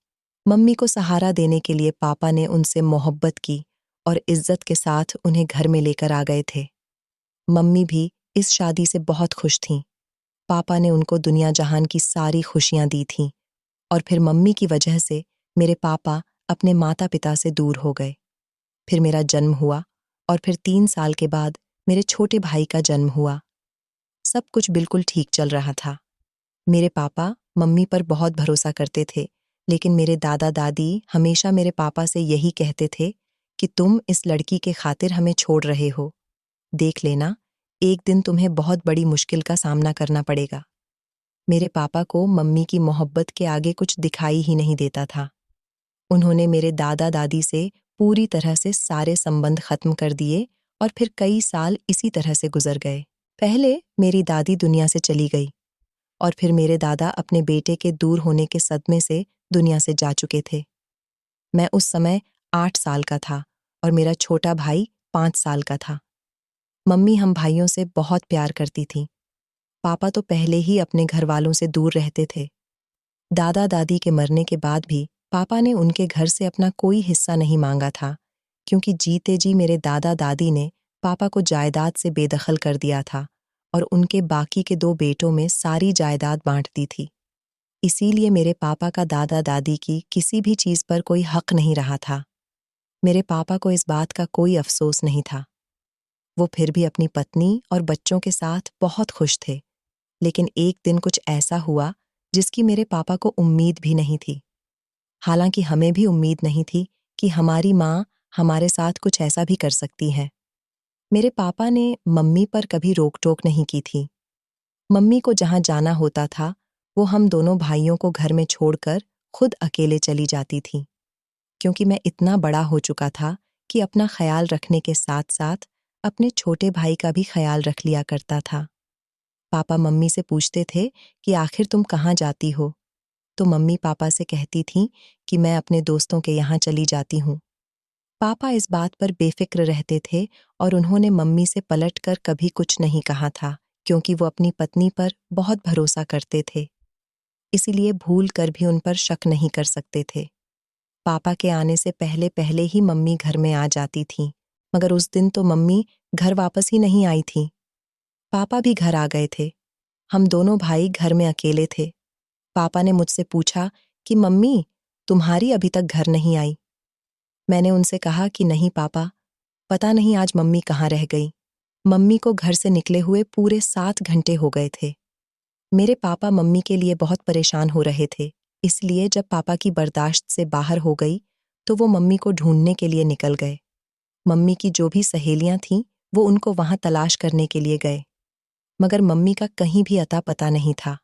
मम्मी को सहारा देने के लिए पापा ने उनसे मोहब्बत की और इज्जत के साथ उन्हें घर में लेकर आ गए थे। मम्मी भी इस शादी से बहुत खुश थीं। पापा ने उनको दुनिया जहान की सारी खुशियां दी थीं और फिर मम्मी की वजह से मेरे पापा अपने माता पिता से दूर हो गए। फिर मेरा जन्म हुआ और फिर 3 साल के बाद मेरे छोटे भाई का जन्म हुआ। सब कुछ बिल्कुल ठीक चल रहा था। मेरे पापा मम्मी पर बहुत भरोसा करते थे, लेकिन मेरे दादा दादी हमेशा मेरे पापा से यही कहते थे कि तुम इस लड़की के खातिर हमें छोड़ रहे हो। देख लेना, एक दिन तुम्हें बहुत बड़ी मुश्किल का सामना करना पड़ेगा। मेरे पापा को मम्मी की मोहब्बत के आगे कुछ दिखाई ही नहीं देता था। उन्होंने मेरे दादा दादी से पूरी तरह से सारे संबंध खत्म कर दिए और फिर कई साल इसी तरह से गुजर गए। पहले मेरी दादी दुनिया से चली गई और फिर मेरे दादा अपने बेटे के दूर होने के सदमे से दुनिया से जा चुके थे। मैं उस समय 8 साल का था और मेरा छोटा भाई 5 साल का था। मम्मी हम भाइयों से बहुत प्यार करती थी। पापा तो पहले ही अपने घर वालों से दूर रहते थे। दादा दादी के मरने के बाद भी पापा ने उनके घर से अपना कोई हिस्सा नहीं मांगा था, क्योंकि जीते जी मेरे दादा दादी ने पापा को जायदाद से बेदखल कर दिया था और उनके बाकी के 2 बेटों में सारी जायदाद बांट दी थी। इसीलिए मेरे पापा का दादा दादी की किसी भी चीज पर कोई हक नहीं रहा था। मेरे पापा को इस बात का कोई अफसोस नहीं था। वो फिर भी अपनी पत्नी और बच्चों के साथ बहुत खुश थे। लेकिन एक दिन कुछ ऐसा हुआ जिसकी मेरे पापा को उम्मीद भी नहीं थी। हालांकि हमें भी उम्मीद नहीं थी कि हमारी माँ हमारे साथ कुछ ऐसा भी कर सकती है। मेरे पापा ने मम्मी पर कभी रोक टोक नहीं की थी। मम्मी को जहां जाना होता था, वो हम दोनों भाइयों को घर में छोड़कर खुद अकेले चली जाती थी, क्योंकि मैं इतना बड़ा हो चुका था कि अपना ख्याल रखने के साथ साथ अपने छोटे भाई का भी ख्याल रख लिया करता था। पापा मम्मी से पूछते थे कि आखिर तुम कहाँ जाती हो, तो मम्मी पापा से कहती थीं कि मैं अपने दोस्तों के यहाँ चली जाती हूँ। पापा इस बात पर बेफिक्र रहते थे और उन्होंने मम्मी से पलटकर कभी कुछ नहीं कहा था, क्योंकि वो अपनी पत्नी पर बहुत भरोसा करते थे। इसीलिए भूल कर भी उन पर शक नहीं कर सकते थे। पापा के आने से पहले पहले ही मम्मी घर में आ जाती थीं, मगर उस दिन तो मम्मी घर वापस ही नहीं आई थीं। पापा भी घर आ गए थे। हम दोनों भाई घर में अकेले थे। पापा ने मुझसे पूछा कि मम्मी, तुम्हारी अभी तक घर नहीं आई। मैंने उनसे कहा कि नहीं पापा, पता नहीं आज मम्मी कहाँ रह गई। मम्मी को घर से निकले हुए पूरे 7 घंटे हो गए थे। मेरे पापा मम्मी के लिए बहुत परेशान हो रहे थे, इसलिए जब पापा की बर्दाश्त से बाहर हो गई, तो वो मम्मी को ढूंढने के लिए निकल गए। मम्मी की जो भी सहेलियां थीं, वो उनको वहां तलाश करने के लिए गए, मगर मम्मी का कहीं भी अता पता नहीं था।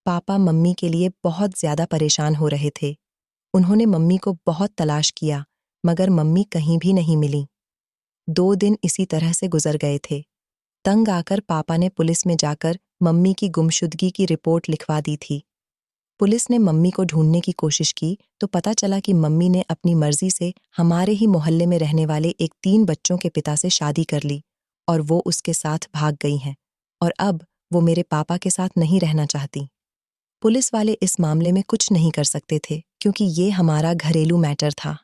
पापा मम्मी के लिए बहुत ज्यादा परेशान हो रहे थे। उन्होंने मम्मी को बहुत तलाश किया, मगर मम्मी कहीं भी नहीं मिली। 2 दिन इसी तरह से गुजर गए थे। तंग आकर पापा ने पुलिस में जाकर मम्मी की गुमशुदगी की रिपोर्ट लिखवा दी थी। पुलिस ने मम्मी को ढूंढने की कोशिश की तो पता चला कि मम्मी ने अपनी मर्जी से हमारे ही मोहल्ले में रहने वाले एक 3 बच्चों के पिता से शादी कर ली और वो उसके साथ भाग गई हैं और अब वो मेरे पापा के साथ नहीं रहना चाहती। पुलिस वाले इस मामले में कुछ नहीं कर सकते थे, क्योंकि ये हमारा घरेलू मैटर था।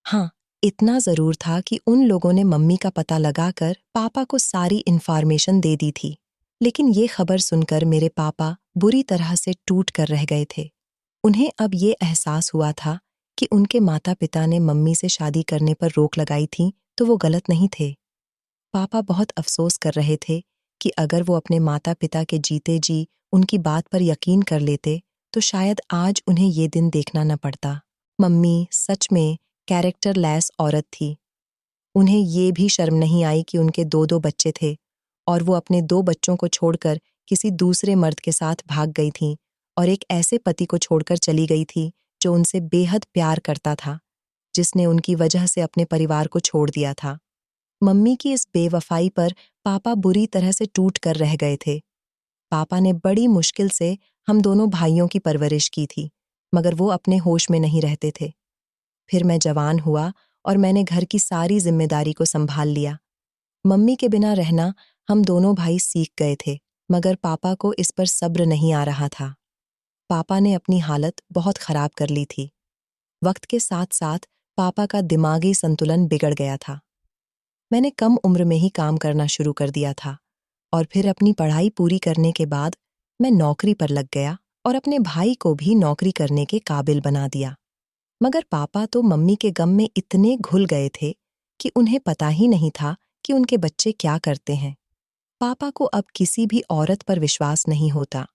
हाँ, इतना जरूर था कि उन लोगों ने मम्मी का पता लगाकर पापा को सारी इन्फॉर्मेशन दे दी थी। लेकिन ये खबर सुनकर मेरे पापा बुरी तरह से टूट कर रह गए थे। उन्हें अब ये एहसास हुआ था कि उनके माता पिता ने मम्मी से शादी करने पर रोक लगाई थी, तो वो गलत नहीं थे। पापा बहुत अफसोस कर रहे थे कि अगर वो अपने माता पिता के जीते जी उनकी बात पर यकीन कर लेते, तो शायद आज उन्हें ये दिन देखना न पड़ता। मम्मी सच में कैरेक्टर लेस औरत थी। उन्हें ये भी शर्म नहीं आई कि उनके 2-2 बच्चे थे और वो अपने 2 बच्चों को छोड़कर किसी दूसरे मर्द के साथ भाग गई थीं और एक ऐसे पति को छोड़कर चली गई थी जो उनसे बेहद प्यार करता था, जिसने उनकी वजह से अपने परिवार को छोड़ दिया था। मम्मी की इस बेवफाई पर पापा बुरी तरह से टूट कर रह गए थे। पापा ने बड़ी मुश्किल से हम दोनों भाइयों की परवरिश की थी, मगर वो अपने होश में नहीं रहते थे। फिर मैं जवान हुआ और मैंने घर की सारी जिम्मेदारी को संभाल लिया। मम्मी के बिना रहना हम दोनों भाई सीख गए थे, मगर पापा को इस पर सब्र नहीं आ रहा था। पापा ने अपनी हालत बहुत खराब कर ली थी। वक्त के साथ साथ पापा का दिमागी संतुलन बिगड़ गया था। मैंने कम उम्र में ही काम करना शुरू कर दिया था और फिर अपनी पढ़ाई पूरी करने के बाद मैं नौकरी पर लग गया और अपने भाई को भी नौकरी करने के काबिल बना दिया। मगर पापा तो मम्मी के गम में इतने घुल गए थे कि उन्हें पता ही नहीं था कि उनके बच्चे क्या करते हैं। पापा को अब किसी भी औरत पर विश्वास नहीं होता।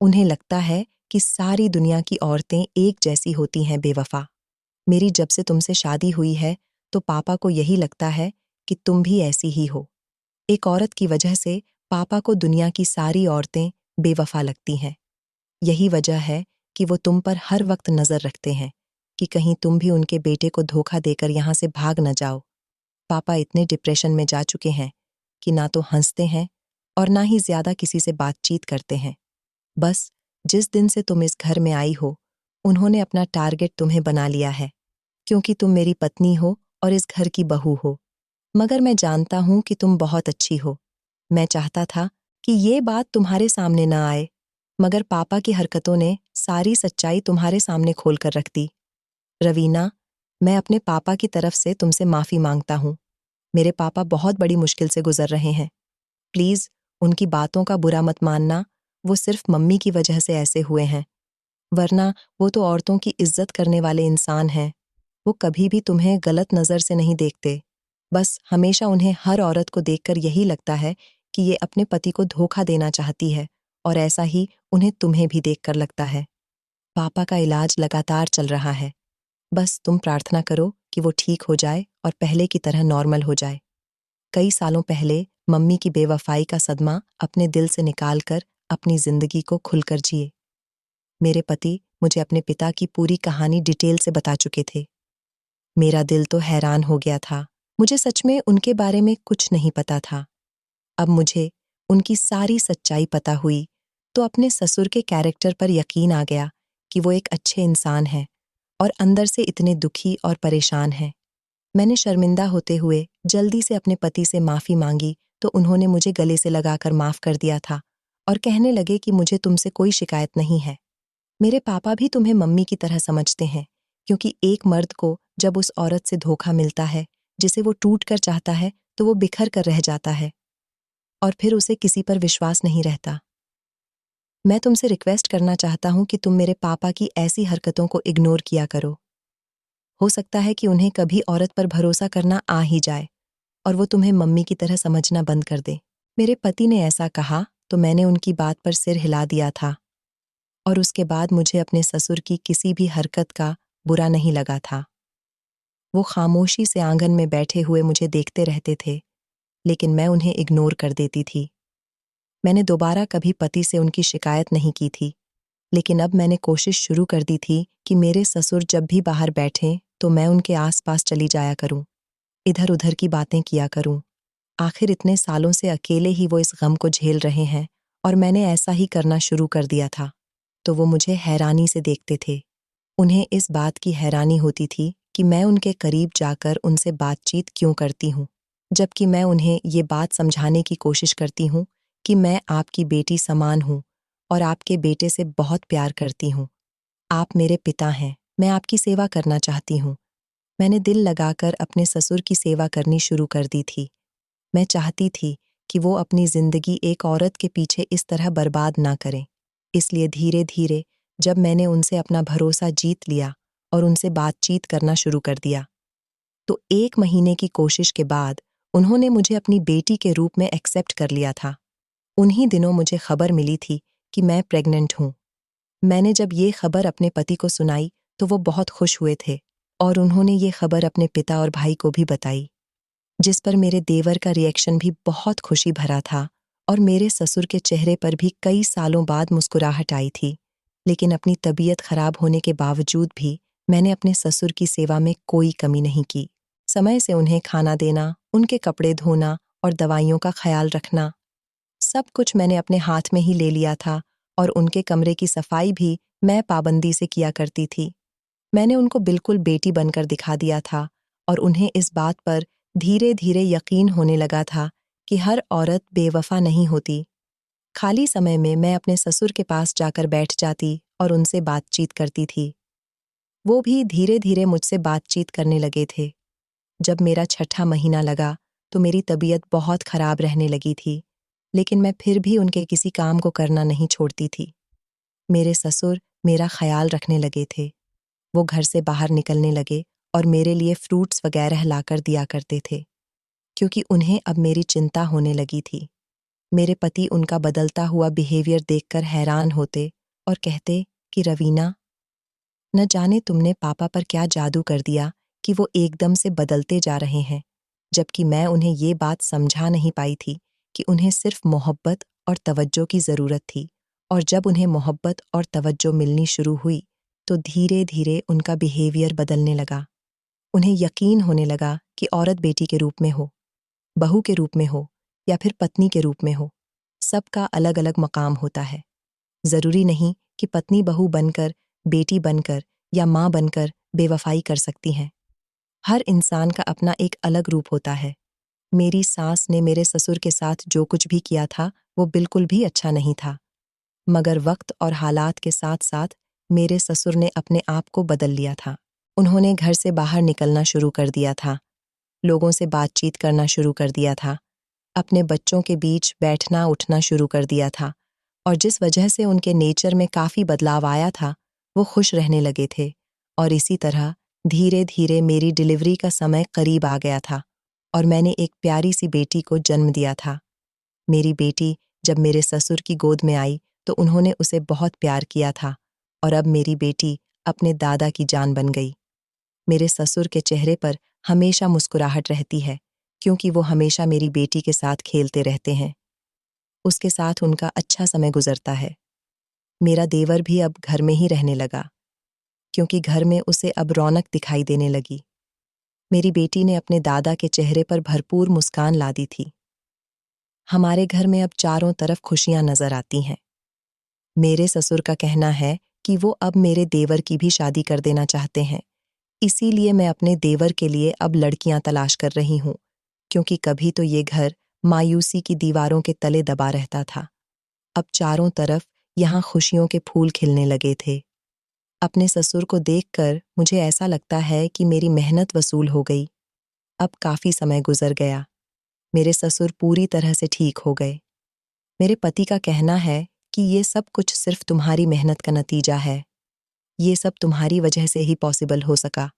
उन्हें लगता है कि सारी दुनिया की औरतें एक जैसी होती हैं, बेवफा। मेरी जब से तुमसे शादी हुई है तो पापा को यही लगता है कि तुम भी ऐसी ही हो। एक औरत की वजह से पापा को दुनिया की सारी औरतें बेवफा लगती हैं। यही वजह है कि वो तुम पर हर वक्त नजर रखते हैं कि कहीं तुम भी उनके बेटे को धोखा देकर यहाँ से भाग न जाओ। पापा इतने डिप्रेशन में जा चुके हैं कि ना तो हंसते हैं और ना ही ज्यादा किसी से बातचीत करते हैं। बस जिस दिन से तुम इस घर में आई हो, उन्होंने अपना टारगेट तुम्हें बना लिया है, क्योंकि तुम मेरी पत्नी हो और इस घर की बहू हो। मगर मैं जानता हूं कि तुम बहुत अच्छी हो। मैं चाहता था कि ये बात तुम्हारे सामने न आए, मगर पापा की हरकतों ने सारी सच्चाई तुम्हारे सामने खोल कर रख दी। रवीना, मैं अपने पापा की तरफ से तुमसे माफी मांगता हूं। मेरे पापा बहुत बड़ी मुश्किल से गुजर रहे हैं। प्लीज उनकी बातों का बुरा मत मानना। वो सिर्फ मम्मी की वजह से ऐसे हुए हैं, वरना वो तो औरतों की इज्जत करने वाले इंसान हैं। वो कभी भी तुम्हें गलत नजर से नहीं देखते। बस हमेशा उन्हें हर औरत को देखकर यही लगता है कि ये अपने पति को धोखा देना चाहती है, और ऐसा ही उन्हें तुम्हें भी देखकर लगता है। पापा का इलाज लगातार चल रहा है। बस तुम प्रार्थना करो कि वो ठीक हो जाए और पहले की तरह नॉर्मल हो जाए। कई सालों पहले मम्मी की बेवफाई का सदमा अपने दिल से निकालकर अपनी जिंदगी को खुलकर जिए। मेरे पति मुझे अपने पिता की पूरी कहानी डिटेल से बता चुके थे। मेरा दिल तो हैरान हो गया था। मुझे सच में उनके बारे में कुछ नहीं पता था। अब मुझे उनकी सारी सच्चाई पता हुई तो अपने ससुर के कैरेक्टर पर यकीन आ गया कि वो एक अच्छे इंसान हैं और अंदर से इतने दुखी और परेशान हैं। मैंने शर्मिंदा होते हुए जल्दी से अपने पति से माफ़ी मांगी तो उन्होंने मुझे गले से लगाकर माफ़ कर दिया था और कहने लगे कि मुझे तुमसे कोई शिकायत नहीं है। मेरे पापा भी तुम्हें मम्मी की तरह समझते हैं, क्योंकि एक मर्द को जब उस औरत से धोखा मिलता है जिसे वो टूट कर चाहता है तो वो बिखर कर रह जाता है और फिर उसे किसी पर विश्वास नहीं रहता। मैं तुमसे रिक्वेस्ट करना चाहता हूं कि तुम मेरे पापा की ऐसी हरकतों को इग्नोर किया करो। हो सकता है कि उन्हें कभी औरत पर भरोसा करना आ ही जाए और वो तुम्हें मम्मी की तरह समझना बंद कर दे। मेरे पति ने ऐसा कहा तो मैंने उनकी बात पर सिर हिला दिया था और उसके बाद मुझे अपने ससुर की किसी भी हरकत का बुरा नहीं लगा था। वो खामोशी से आंगन में बैठे हुए मुझे देखते रहते थे, लेकिन मैं उन्हें इग्नोर कर देती थी। मैंने दोबारा कभी पति से उनकी शिकायत नहीं की थी, लेकिन अब मैंने कोशिश शुरू कर दी थी कि मेरे ससुर जब भी बाहर बैठें तो मैं उनके आसपास चली जाया करूं, इधर उधर की बातें किया करूं। आखिर इतने सालों से अकेले ही वो इस गम को झेल रहे हैं और मैंने ऐसा ही करना शुरू कर दिया था, तो वो मुझे हैरानी से देखते थे। उन्हें इस बात की हैरानी होती थी कि मैं उनके करीब जाकर उनसे बातचीत क्यों करती हूँ, जबकि मैं उन्हें ये बात समझाने की कोशिश करती हूँ कि मैं आपकी बेटी समान हूँ और आपके बेटे से बहुत प्यार करती हूँ। आप मेरे पिता हैं, मैं आपकी सेवा करना चाहती हूँ। मैंने दिल लगाकर अपने ससुर की सेवा करनी शुरू कर दी थी। मैं चाहती थी कि वो अपनी जिंदगी एक औरत के पीछे इस तरह बर्बाद ना करें। इसलिए धीरे धीरे जब मैंने उनसे अपना भरोसा जीत लिया और उनसे बातचीत करना शुरू कर दिया, तो 1 महीने की कोशिश के बाद उन्होंने मुझे अपनी बेटी के रूप में एक्सेप्ट कर लिया था। उन्हीं दिनों मुझे खबर मिली थी कि मैं प्रेग्नेंट हूँ। मैंने जब ये खबर अपने पति को सुनाई तो वो बहुत खुश हुए थे और उन्होंने ये खबर अपने पिता और भाई को भी बताई, जिस पर मेरे देवर का रिएक्शन भी बहुत खुशी भरा था और मेरे ससुर के चेहरे पर भी कई सालों बाद मुस्कुराहट आई थी। लेकिन अपनी तबीयत खराब होने के बावजूद भी मैंने अपने ससुर की सेवा में कोई कमी नहीं की। समय से उन्हें खाना देना, उनके कपड़े धोना और दवाइयों का ख्याल रखना, सब कुछ मैंने अपने हाथ में ही ले लिया था और उनके कमरे की सफाई भी मैं पाबंदी से किया करती थी। मैंने उनको बिल्कुल बेटी बनकर दिखा दिया था और उन्हें इस बात पर धीरे धीरे यकीन होने लगा था कि हर औरत बेवफा नहीं होती। खाली समय में मैं अपने ससुर के पास जाकर बैठ जाती और उनसे बातचीत करती थी। वो भी धीरे धीरे मुझसे बातचीत करने लगे थे। जब मेरा छठा महीना लगा तो मेरी तबीयत बहुत खराब रहने लगी थी, लेकिन मैं फिर भी उनके किसी काम को करना नहीं छोड़ती थी। मेरे ससुर मेरा ख्याल रखने लगे थे। वो घर से बाहर निकलने लगे और मेरे लिए फ्रूट्स वगैरह लाकर दिया करते थे, क्योंकि उन्हें अब मेरी चिंता होने लगी थी। मेरे पति उनका बदलता हुआ बिहेवियर देखकर हैरान होते और कहते कि रवीना, न जाने तुमने पापा पर क्या जादू कर दिया कि वो एकदम से बदलते जा रहे हैं। जबकि मैं उन्हें ये बात समझा नहीं पाई थी कि उन्हें सिर्फ मोहब्बत और तवज्जो की ज़रूरत थी, और जब उन्हें मोहब्बत और तवज्जो मिलनी शुरू हुई तो धीरे धीरे उनका बिहेवियर बदलने लगा। उन्हें यकीन होने लगा कि औरत बेटी के रूप में हो, बहू के रूप में हो या फिर पत्नी के रूप में हो, सबका अलग अलग मकाम होता है। ज़रूरी नहीं कि पत्नी बहू बनकर, बेटी बनकर या माँ बनकर बेवफाई कर सकती हैं। हर इंसान का अपना एक अलग रूप होता है। मेरी सास ने मेरे ससुर के साथ जो कुछ भी किया था वो बिल्कुल भी अच्छा नहीं था, मगर वक्त और हालात के साथ साथ मेरे ससुर ने अपने आप को बदल लिया था। उन्होंने घर से बाहर निकलना शुरू कर दिया था, लोगों से बातचीत करना शुरू कर दिया था, अपने बच्चों के बीच बैठना उठना शुरू कर दिया था, और जिस वजह से उनके नेचर में काफ़ी बदलाव आया था, वो खुश रहने लगे थे। और इसी तरह धीरे धीरे मेरी डिलीवरी का समय करीब आ गया था और मैंने एक प्यारी सी बेटी को जन्म दिया था। मेरी बेटी जब मेरे ससुर की गोद में आई तो उन्होंने उसे बहुत प्यार किया था, और अब मेरी बेटी अपने दादा की जान बन गई। मेरे ससुर के चेहरे पर हमेशा मुस्कुराहट रहती है, क्योंकि वो हमेशा मेरी बेटी के साथ खेलते रहते हैं। उसके साथ उनका अच्छा समय गुजरता है। मेरा देवर भी अब घर में ही रहने लगा, क्योंकि घर में उसे अब रौनक दिखाई देने लगी। मेरी बेटी ने अपने दादा के चेहरे पर भरपूर मुस्कान ला दी थी। हमारे घर में अब चारों तरफ खुशियां नजर आती हैं। मेरे ससुर का कहना है कि वो अब मेरे देवर की भी शादी कर देना चाहते हैं। इसीलिए मैं अपने देवर के लिए अब लड़कियां तलाश कर रही हूँ, क्योंकि कभी तो ये घर मायूसी की दीवारों के तले दबा रहता था। अब चारों तरफ यहाँ खुशियों के फूल खिलने लगे थे। अपने ससुर को देखकर मुझे ऐसा लगता है कि मेरी मेहनत वसूल हो गई। अब काफ़ी समय गुजर गया। मेरे ससुर पूरी तरह से ठीक हो गए। मेरे पति का कहना है कि ये सब कुछ सिर्फ तुम्हारी मेहनत का नतीजा है। ये सब तुम्हारी वजह से ही पॉसिबल हो सका।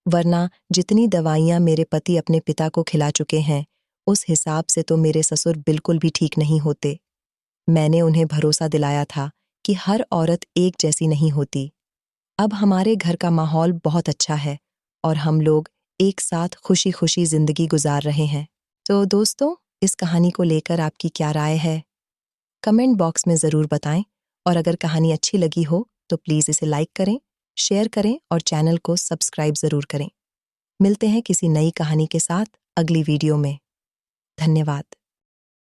वरना जितनी दवाइयाँ मेरे पति अपने पिता को खिला चुके हैं, उस हिसाब से तो मेरे ससुर बिल्कुल भी ठीक नहीं होते। मैंने उन्हें भरोसा दिलाया था कि हर औरत एक जैसी नहीं होती। अब हमारे घर का माहौल बहुत अच्छा है और हम लोग एक साथ खुशी खुशी जिंदगी गुजार रहे हैं। तो दोस्तों, इस कहानी को लेकर आपकी क्या राय है? कमेंट बॉक्स में ज़रूर बताएं, और अगर कहानी अच्छी लगी हो तो प्लीज़ इसे लाइक करें, शेयर करें और चैनल को सब्सक्राइब ज़रूर करें। मिलते हैं किसी नई कहानी के साथ अगली वीडियो में। धन्यवाद।